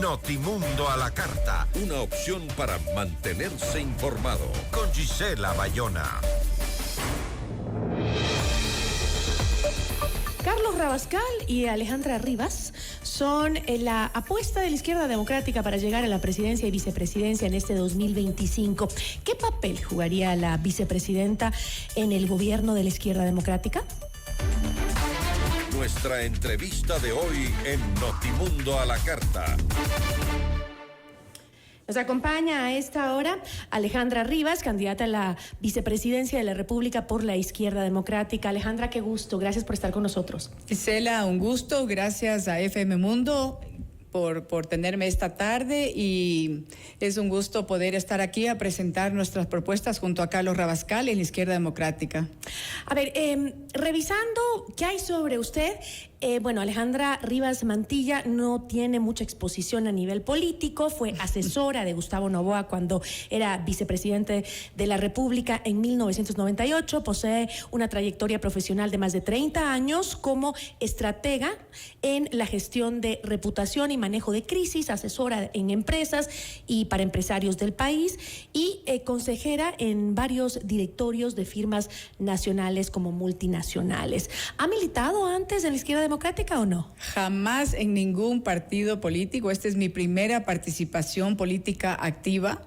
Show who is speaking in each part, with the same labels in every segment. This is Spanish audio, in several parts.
Speaker 1: Notimundo a la carta.
Speaker 2: Una opción para mantenerse informado.
Speaker 1: Con Gisela Bayona.
Speaker 3: Carlos Rabascal y Alejandra Rivas son la apuesta de la izquierda democrática para llegar a la presidencia y vicepresidencia en este 2025. ¿Qué papel jugaría la vicepresidenta en el gobierno de la izquierda democrática?
Speaker 2: Nuestra entrevista de hoy en Notimundo a la carta.
Speaker 3: Nos acompaña a esta hora Alejandra Rivas, candidata a la vicepresidencia de la República por la izquierda democrática. Alejandra, qué gusto. Gracias por estar con nosotros.
Speaker 4: Gisela, un gusto. Gracias a FM Mundo por tenerme esta tarde, y es un gusto poder estar aquí a presentar nuestras propuestas junto a Carlos Rabascal en la izquierda democrática.
Speaker 3: A ver, revisando qué hay sobre usted, bueno, Alejandra Rivas Mantilla no tiene mucha exposición a nivel político, fue asesora de Gustavo Noboa cuando era vicepresidente de la República en 1998, posee una trayectoria profesional de más de 30 años como estratega en la gestión de reputación y manejo de crisis, asesora en empresas y para empresarios del país y consejera en varios directorios de firmas nacionales como multinacionales. ¿Ha militado antes en la izquierda democrática o no?
Speaker 4: Jamás en ningún partido político. Esta es mi primera participación política activa.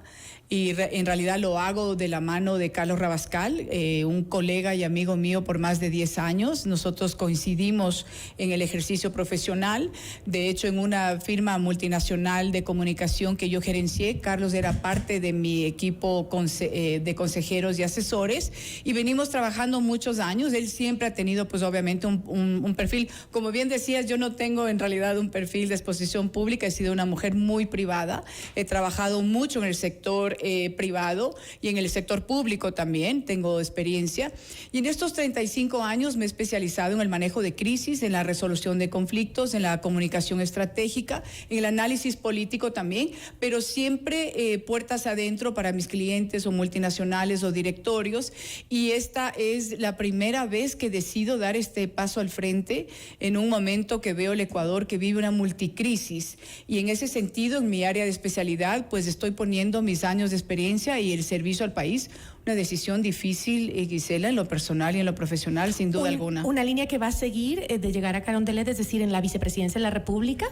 Speaker 4: Y en realidad lo hago de la mano de Carlos Rabascal, un colega y amigo mío por más de 10 años. Nosotros coincidimos en el ejercicio profesional. De hecho, en una firma multinacional de comunicación que yo gerencié, Carlos era parte de mi equipo de consejeros y asesores, y venimos trabajando muchos años. Él siempre ha tenido, pues obviamente, un perfil. Como bien decías, yo no tengo en realidad un perfil de exposición pública. He sido una mujer muy privada. He trabajado mucho en el sector privado y en el sector público también tengo experiencia, y en estos 35 años me he especializado en el manejo de crisis, en la resolución de conflictos, en la comunicación estratégica, en el análisis político también, pero siempre puertas adentro para mis clientes o multinacionales o directorios, y esta es la primera vez que decido dar este paso al frente en un momento que veo el Ecuador que vive una multicrisis, y en ese sentido, en mi área de especialidad, pues estoy poniendo mis años de experiencia y el servicio al país. Una decisión difícil, Gisela, en lo personal y en lo profesional, sin duda alguna.
Speaker 3: ¿Una línea que va a seguir de llegar a Carondelet, es decir, en la vicepresidencia de la República?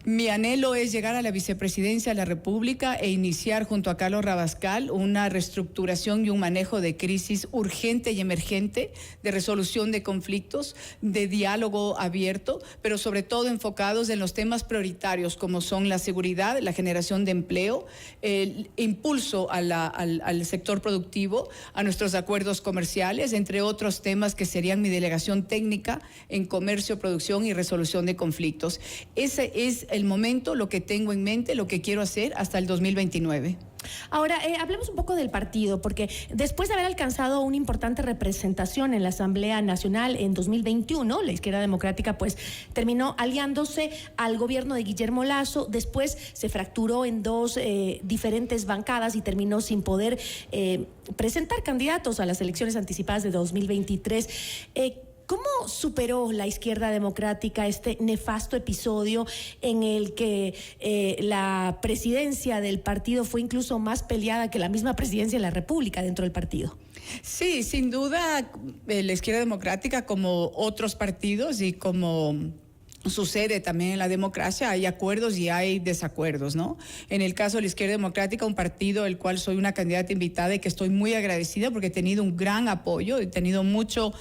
Speaker 4: Mi anhelo es llegar a la vicepresidencia de la República e iniciar junto a Carlos Rabascal una reestructuración y un manejo de crisis urgente y emergente, de resolución de conflictos, de diálogo abierto, pero sobre todo enfocados en los temas prioritarios como son la seguridad, la generación de empleo, el impulso al sector productivo, a nuestros acuerdos comerciales, entre otros temas que serían mi delegación técnica en comercio, producción y resolución de conflictos. Ese es el momento, lo que tengo en mente, lo que quiero hacer hasta el 2029.
Speaker 3: Ahora, hablemos un poco del partido, porque después de haber alcanzado una importante representación en la Asamblea Nacional en 2021, la izquierda democrática pues terminó aliándose al gobierno de Guillermo Lasso, después se fracturó en dos diferentes bancadas y terminó sin poder presentar candidatos a las elecciones anticipadas de 2023. ¿Cómo superó la izquierda democrática este nefasto episodio en el que la presidencia del partido fue incluso más peleada que la misma presidencia de la República dentro del partido?
Speaker 4: Sí, sin duda, la izquierda democrática, como otros partidos y como sucede también en la democracia, hay acuerdos y hay desacuerdos, ¿no? En el caso de la izquierda democrática, un partido del cual soy una candidata invitada y que estoy muy agradecida porque he tenido un gran apoyo, he tenido mucho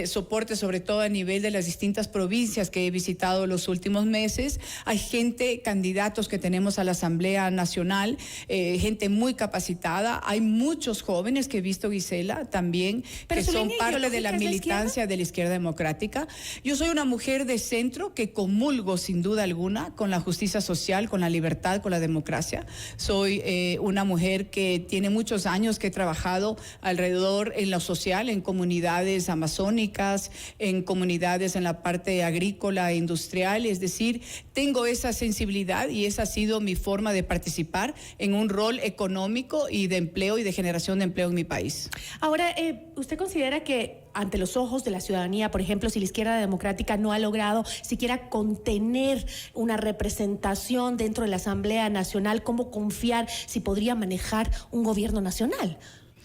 Speaker 4: soporte, sobre todo a nivel de las distintas provincias que he visitado los últimos meses. Hay gente, candidatos que tenemos a la Asamblea Nacional, gente muy capacitada. Hay muchos jóvenes que he visto, Gisela, también, que son parte de la militancia de la izquierda democrática. Yo soy una mujer de centro que comulgo sin duda alguna con la justicia social, con la libertad, con la democracia. Soy una mujer que tiene muchos años que he trabajado alrededor en lo social, en comunidades amazónicas, en comunidades en la parte agrícola e industrial, es decir, tengo esa sensibilidad y esa ha sido mi forma de participar en un rol económico y de empleo y de generación de empleo en mi país.
Speaker 3: Ahora, ¿usted considera que ante los ojos de la ciudadanía, por ejemplo, si la izquierda democrática no ha logrado siquiera contener una representación dentro de la Asamblea Nacional, ¿cómo confiar si podría manejar un gobierno nacional?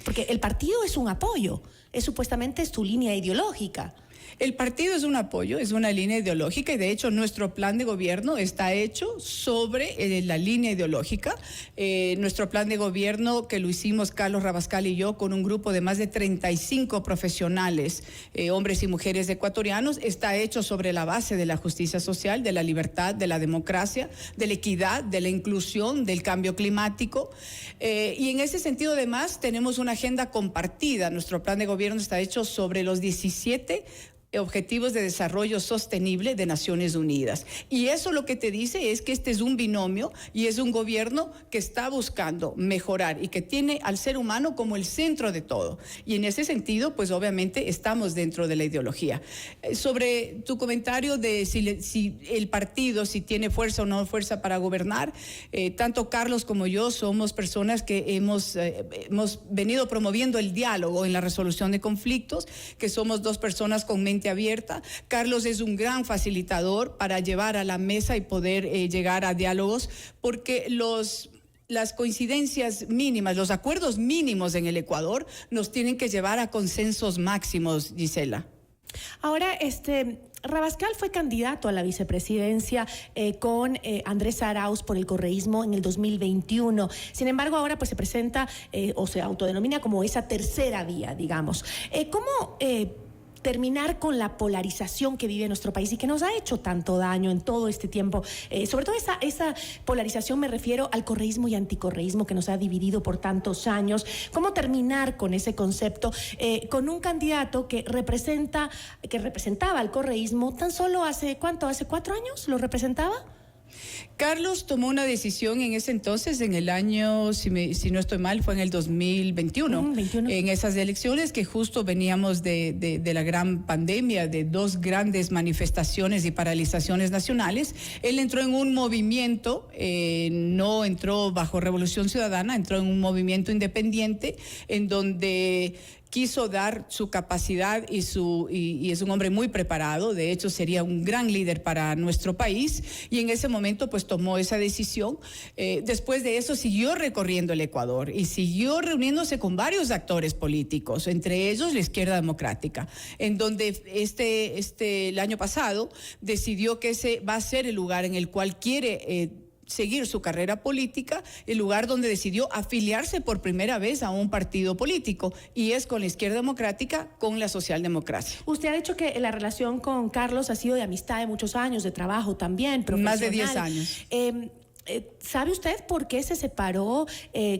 Speaker 3: Porque el partido es un apoyo, supuestamente es tu línea ideológica.
Speaker 4: El partido es un apoyo, es una línea ideológica y de hecho nuestro plan de gobierno está hecho sobre la línea ideológica. Nuestro plan de gobierno que lo hicimos Carlos Rabascal y yo con un grupo de más de 35 profesionales, hombres y mujeres ecuatorianos, está hecho sobre la base de la justicia social, de la libertad, de la democracia, de la equidad, de la inclusión, del cambio climático. Y en ese sentido además tenemos una agenda compartida. Nuestro plan de gobierno está hecho sobre los 17 Objetivos de Desarrollo Sostenible de Naciones Unidas. Y eso lo que te dice es que este es un binomio y es un gobierno que está buscando mejorar y que tiene al ser humano como el centro de todo. Y en ese sentido, pues obviamente estamos dentro de la ideología. Sobre tu comentario de si el partido, si tiene fuerza o no fuerza para gobernar, tanto Carlos como yo somos personas que hemos venido promoviendo el diálogo en la resolución de conflictos, que somos dos personas con mente abierta. Carlos es un gran facilitador para llevar a la mesa y poder llegar a diálogos, porque las coincidencias mínimas, los acuerdos mínimos en el Ecuador nos tienen que llevar a consensos máximos, Gisela.
Speaker 3: Ahora, Rabascal fue candidato a la vicepresidencia con Andrés Arauz por el correísmo en el 2021. Sin embargo, ahora pues se presenta o se autodenomina como esa tercera vía, digamos. ¿Cómo terminar con la polarización que vive nuestro país y que nos ha hecho tanto daño en todo este tiempo? Sobre todo esa polarización, me refiero al correísmo y anticorreísmo que nos ha dividido por tantos años. ¿Cómo terminar con ese concepto con un candidato que representaba al correísmo tan solo hace 4 años lo representaba?
Speaker 4: Carlos tomó una decisión en ese entonces, en el año, si no estoy mal, fue en el 2021, en esas elecciones que justo veníamos de la gran pandemia, de 2 grandes manifestaciones y paralizaciones nacionales. Él entró en un movimiento, no entró bajo Revolución Ciudadana, entró en un movimiento independiente en donde quiso dar su capacidad y es un hombre muy preparado. De hecho sería un gran líder para nuestro país, y en ese momento pues tomó esa decisión. Después de eso siguió recorriendo el Ecuador y siguió reuniéndose con varios actores políticos, entre ellos la izquierda democrática, en donde el año pasado decidió que ese va a ser el lugar en el cual quiere seguir su carrera política, el lugar donde decidió afiliarse por primera vez a un partido político, y es con la izquierda democrática, con la socialdemocracia.
Speaker 3: Usted ha dicho que la relación con Carlos ha sido de amistad de muchos años, de trabajo también, profesional.
Speaker 4: Más de 10 años.
Speaker 3: ¿Sabe usted por qué se separó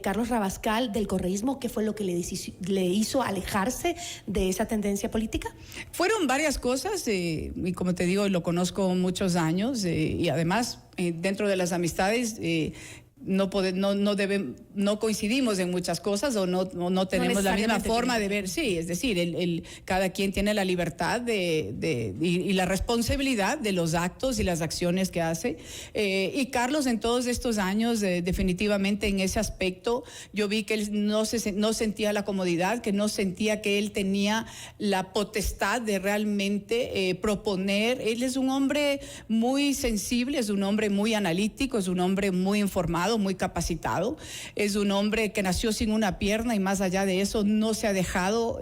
Speaker 3: Carlos Rabascal del correísmo? ¿Qué fue lo que le hizo alejarse de esa tendencia política? Fueron
Speaker 4: varias cosas, y como te digo, lo conozco muchos años, y además dentro de las amistades no coincidimos en muchas cosas, o no tenemos la misma forma de ver. Sí, es decir, cada quien tiene la libertad y la responsabilidad de los actos y las acciones que hace. Y Carlos, en todos estos años, definitivamente en ese aspecto, yo vi que él no sentía la comodidad, que no sentía que él tenía la potestad de realmente proponer. Él es un hombre muy sensible, es un hombre muy analítico, es un hombre muy informado, muy capacitado, es un hombre que nació sin una pierna y más allá de eso no se ha dejado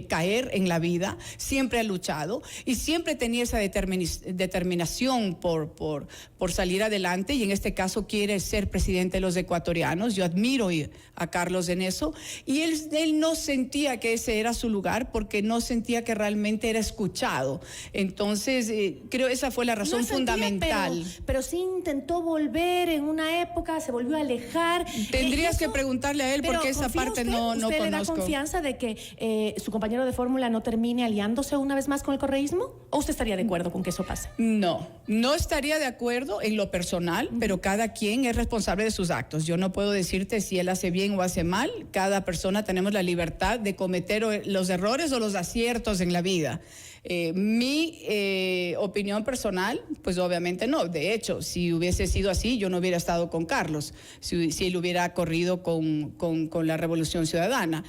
Speaker 4: caer en la vida, siempre ha luchado y siempre tenía esa determinación por salir adelante, y en este caso quiere ser presidente de los ecuatorianos. Yo admiro a Carlos en eso, y él no sentía que ese era su lugar, porque no sentía que realmente era escuchado. Entonces creo esa fue la razón fundamental.
Speaker 3: Pero sí intentó volver en una época, se volvió a alejar.
Speaker 4: Tendrías que preguntarle a él, porque esa parte no conozco.
Speaker 3: ¿Usted le da confianza de que su compañero de fórmula no termine aliándose una vez más con el correísmo? ¿O usted estaría de acuerdo con que eso pase?
Speaker 4: No estaría de acuerdo en lo personal, pero cada quien es responsable de sus actos. Yo no puedo decirte si él hace bien o hace mal. Cada persona tenemos la libertad de cometer los errores o los aciertos en la vida. Mi opinión personal, pues obviamente no. De hecho, si hubiese sido así, yo no hubiera estado con Carlos, si él hubiera corrido con la Revolución Ciudadana,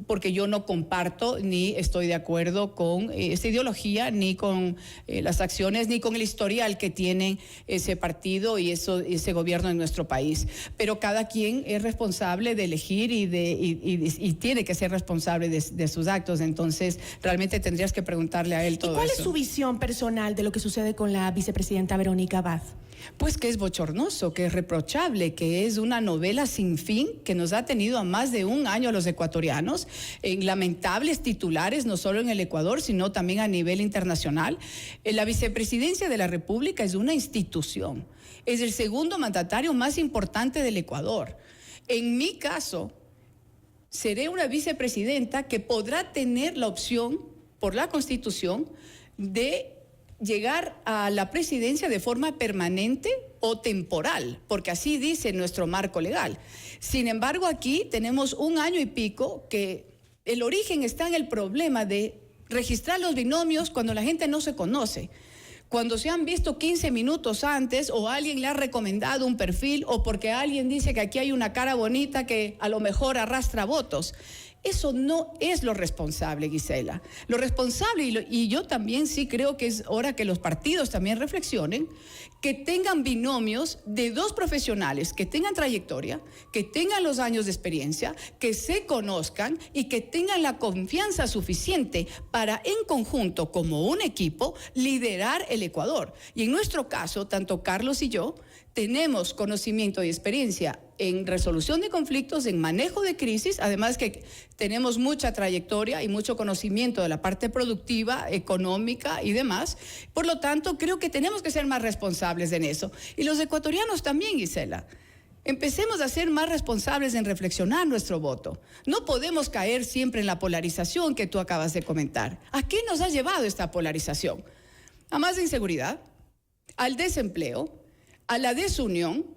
Speaker 4: porque yo no comparto ni estoy de acuerdo con esa ideología, ni con las acciones, ni con el historial que tiene ese partido y ese gobierno en nuestro país. Pero cada quien es responsable de elegir y tiene que ser responsable de sus actos. Entonces, realmente tendrías que preguntarle a él todo eso.
Speaker 3: ¿Y cuál es su visión personal de lo que sucede con la vicepresidenta Verónica Abad?
Speaker 4: Pues que es bochornoso, que es reprochable, que es una novela sin fin que nos ha tenido a más de un año a los ecuatorianos en lamentables titulares, no solo en el Ecuador, sino también a nivel internacional. La vicepresidencia de la República es una institución, es el segundo mandatario más importante del Ecuador. En mi caso, seré una vicepresidenta que podrá tener la opción, por la Constitución, de llegar a la presidencia de forma permanente o temporal, porque así dice nuestro marco legal. Sin embargo, aquí tenemos un año y pico que el origen está en el problema de registrar los binomios cuando la gente no se conoce. Cuando se han visto 15 minutos antes o alguien le ha recomendado un perfil o porque alguien dice que aquí hay una cara bonita que a lo mejor arrastra votos. Eso no es lo responsable, Gisela. Lo responsable, y yo también sí creo que es hora que los partidos también reflexionen, que tengan binomios de dos profesionales, que tengan trayectoria, que tengan los años de experiencia, que se conozcan y que tengan la confianza suficiente para en conjunto, como un equipo, liderar el Ecuador. Y en nuestro caso, tanto Carlos y yo, tenemos conocimiento y experiencia en resolución de conflictos, en manejo de crisis, además que tenemos mucha trayectoria y mucho conocimiento de la parte productiva, económica y demás. Por lo tanto, creo que tenemos que ser más responsables en eso. Y los ecuatorianos también, Gisela. Empecemos a ser más responsables en reflexionar nuestro voto. No podemos caer siempre en la polarización que tú acabas de comentar. ¿A qué nos ha llevado esta polarización? A más inseguridad, al desempleo, a la desunión,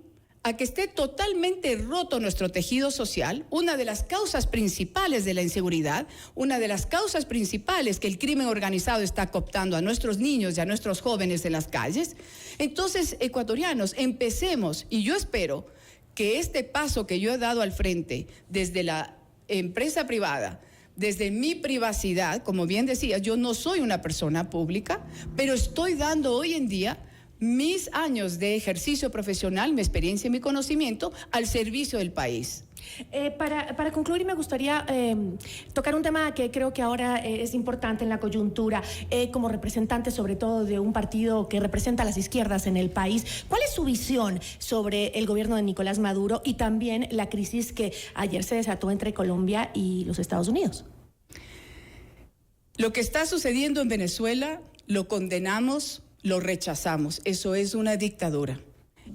Speaker 4: a que esté totalmente roto nuestro tejido social, una de las causas principales de la inseguridad, una de las causas principales que el crimen organizado está cooptando a nuestros niños y a nuestros jóvenes en las calles. Entonces, ecuatorianos, empecemos, y yo espero que este paso que yo he dado al frente desde la empresa privada, desde mi privacidad, como bien decía, yo no soy una persona pública, pero estoy dando hoy en día mis años de ejercicio profesional, mi experiencia y mi conocimiento al servicio del país.
Speaker 3: Para concluir, me gustaría tocar un tema que creo que ahora es importante en la coyuntura, como representante sobre todo de un partido que representa a las izquierdas en el país. ¿Cuál es su visión sobre el gobierno de Nicolás Maduro y también la crisis que ayer se desató entre Colombia y los Estados Unidos?
Speaker 4: Lo que está sucediendo en Venezuela lo condenamos, lo rechazamos. Eso es una dictadura.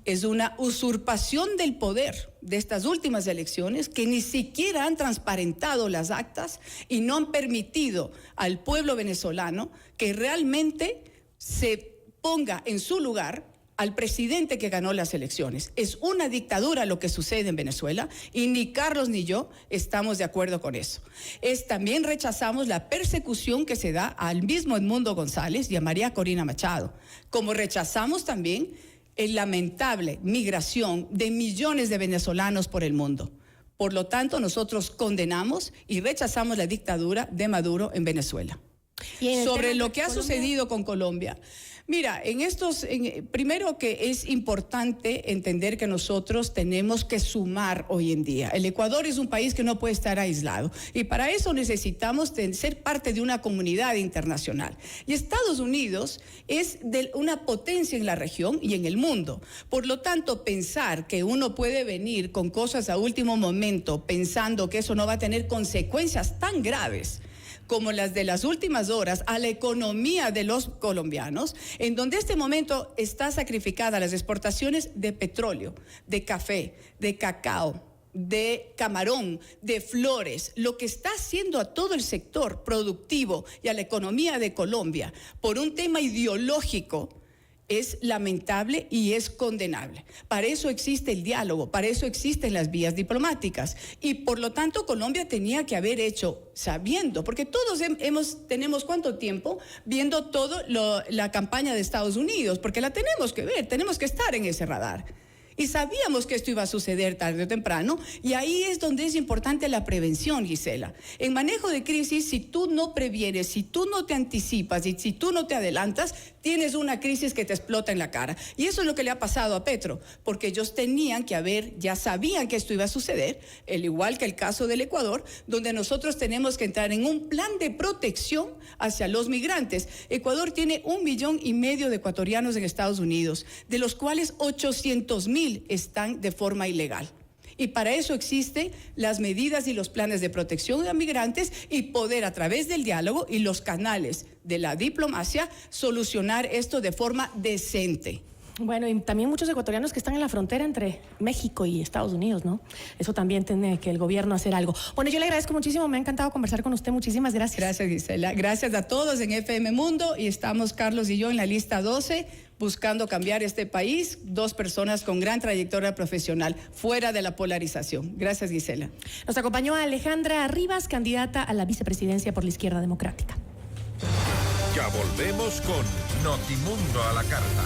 Speaker 4: Es una usurpación del poder de estas últimas elecciones que ni siquiera han transparentado las actas y no han permitido al pueblo venezolano que realmente se ponga en su lugar al presidente que ganó las elecciones. Es una dictadura lo que sucede en Venezuela y ni Carlos ni yo estamos de acuerdo con eso. También rechazamos la persecución que se da al mismo Edmundo González y a María Corina Machado, como rechazamos también la lamentable migración de millones de venezolanos por el mundo. Por lo tanto, nosotros condenamos y rechazamos la dictadura de Maduro en Venezuela. Sobre lo que ha sucedido con Colombia, mira, primero que es importante entender que nosotros tenemos que sumar hoy en día. El Ecuador es un país que no puede estar aislado y para eso necesitamos ser parte de una comunidad internacional. Y Estados Unidos es una potencia en la región y en el mundo. Por lo tanto, pensar que uno puede venir con cosas a último momento pensando que eso no va a tener consecuencias tan graves como las de las últimas horas a la economía de los colombianos, en donde este momento está sacrificada las exportaciones de petróleo, de café, de cacao, de camarón, de flores, lo que está haciendo a todo el sector productivo y a la economía de Colombia por un tema ideológico es lamentable y es condenable. Para eso existe el diálogo, para eso existen las vías diplomáticas. Y por lo tanto, Colombia tenía que haber hecho, sabiendo, porque todos tenemos ¿cuánto tiempo? Viendo la campaña de Estados Unidos, porque la tenemos que ver, tenemos que estar en ese radar. Y sabíamos que esto iba a suceder tarde o temprano, y ahí es donde es importante la prevención, Gisela. En manejo de crisis, si tú no previenes, si tú no te anticipas y si tú no te adelantas, tienes una crisis que te explota en la cara. Y eso es lo que le ha pasado a Petro, porque ellos tenían que ya sabían que esto iba a suceder, al igual que el caso del Ecuador, donde nosotros tenemos que entrar en un plan de protección hacia los migrantes. Ecuador tiene 1,5 millones de ecuatorianos en Estados Unidos, de los cuales 800,000 están de forma ilegal. Y para eso existen las medidas y los planes de protección de migrantes y poder a través del diálogo y los canales de la diplomacia solucionar esto de forma decente.
Speaker 3: Bueno, y también muchos ecuatorianos que están en la frontera entre México y Estados Unidos, ¿no? Eso también tiene que el gobierno hacer algo. Bueno, yo le agradezco muchísimo, me ha encantado conversar con usted, muchísimas gracias.
Speaker 4: Gracias, Gisela. Gracias a todos en FM Mundo, y estamos Carlos y yo en la lista 12 buscando cambiar este país, 2 personas con gran trayectoria profesional, fuera de la polarización. Gracias, Gisela.
Speaker 3: Nos acompañó Alejandra Rivas, candidata a la vicepresidencia por la Izquierda Democrática.
Speaker 1: Ya volvemos con Notimundo a la carta.